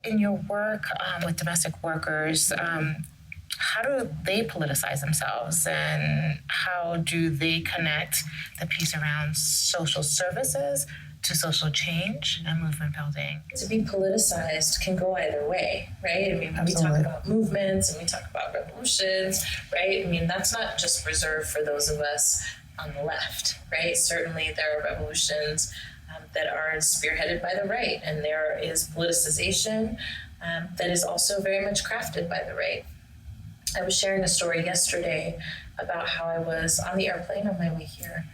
in your work with domestic workers, how do they politicize themselves, and how do they connect the piece around social services to social change and movement building? To be politicized can go either way, right? I mean, when we talk about movements and we talk about revolutions, right? I mean, that's not just reserved for those of us on the left, right? Certainly there are revolutions that are spearheaded by the right, and there is politicization that is also very much crafted by the right. I was sharing a story yesterday about how I was on the airplane on my way here,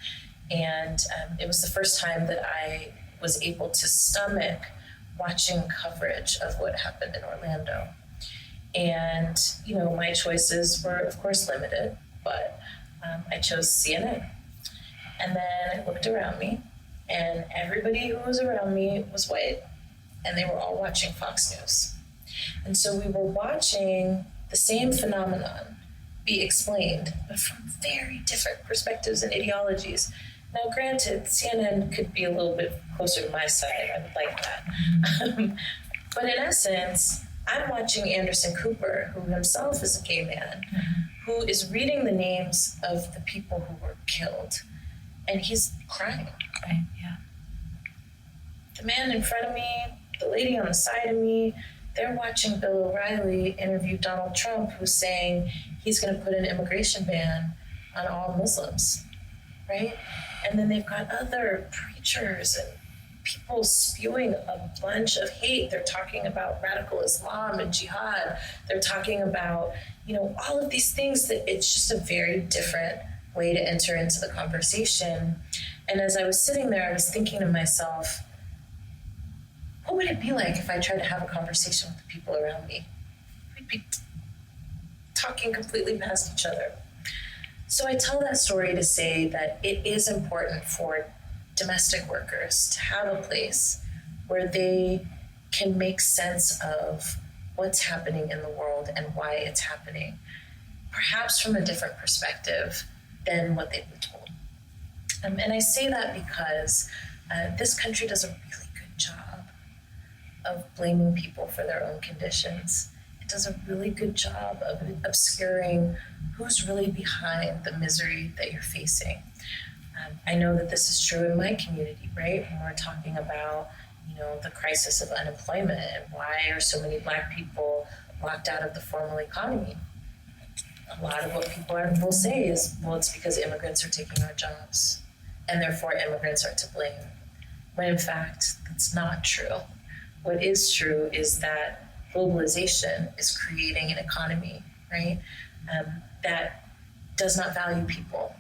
and it was the first time that I was able to stomach watching coverage of what happened in Orlando. And, you know, my choices were, of course, limited, but I chose CNN. And then I looked around me, and everybody who was around me was white, and they were all watching Fox News. And so we were watching the same phenomenon be explained, but from very different perspectives and ideologies. Now, granted, CNN could be a little bit closer to my side. I would like that. But in essence, I'm watching Anderson Cooper, who himself is a gay man, who is reading the names of the people who were killed, and he's crying. Right, yeah. The man in front of me, the lady on the side of me, they're watching Bill O'Reilly interview Donald Trump, who's saying he's going to put an immigration ban on all Muslims, right? And then they've got other preachers and people spewing a bunch of hate. They're talking about radical Islam and jihad. They're talking about, you know, all of these things that it's just a very different way to enter into the conversation. And as I was sitting there, I was thinking to myself, what would it be like if I tried to have a conversation with the people around me? We'd be talking completely past each other. So I tell that story to say that it is important for domestic workers to have a place where they can make sense of what's happening in the world and why it's happening, perhaps from a different perspective than what they've been told. And I say that because this country does a really good job of blaming people for their own conditions. It does a really good job of obscuring who's really behind the misery that you're facing. I know that this is true in my community, right? When we're talking about, you know, the crisis of unemployment and why are so many Black people locked out of the formal economy. A lot of what people will say is, well, it's because immigrants are taking our jobs, and therefore immigrants are to blame. When in fact, that's not true. What is true is that globalization is creating an economy, right, that does not value people.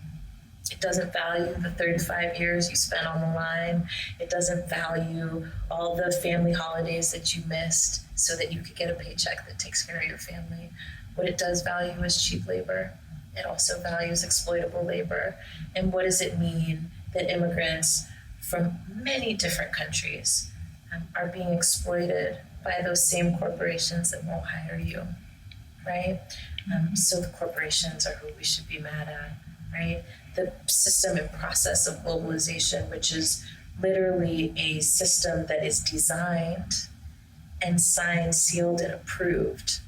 It doesn't value the 35 years you spent on the line. It doesn't value all the family holidays that you missed so that you could get a paycheck that takes care of your family. What it does value is cheap labor. It also values exploitable labor. And what does it mean that immigrants from many different countries are being exploited by those same corporations that won't hire you, right? So the corporations are who we should be mad at, right? The system and process of globalization, which is literally a system that is designed and signed, sealed, and approved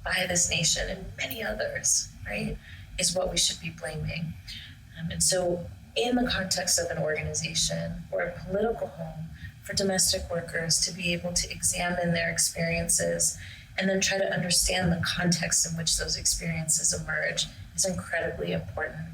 by this nation and many others, right, is what we should be blaming. And so in the context of an organization or a political home, for domestic workers to be able to examine their experiences and then try to understand the context in which those experiences emerge is incredibly important.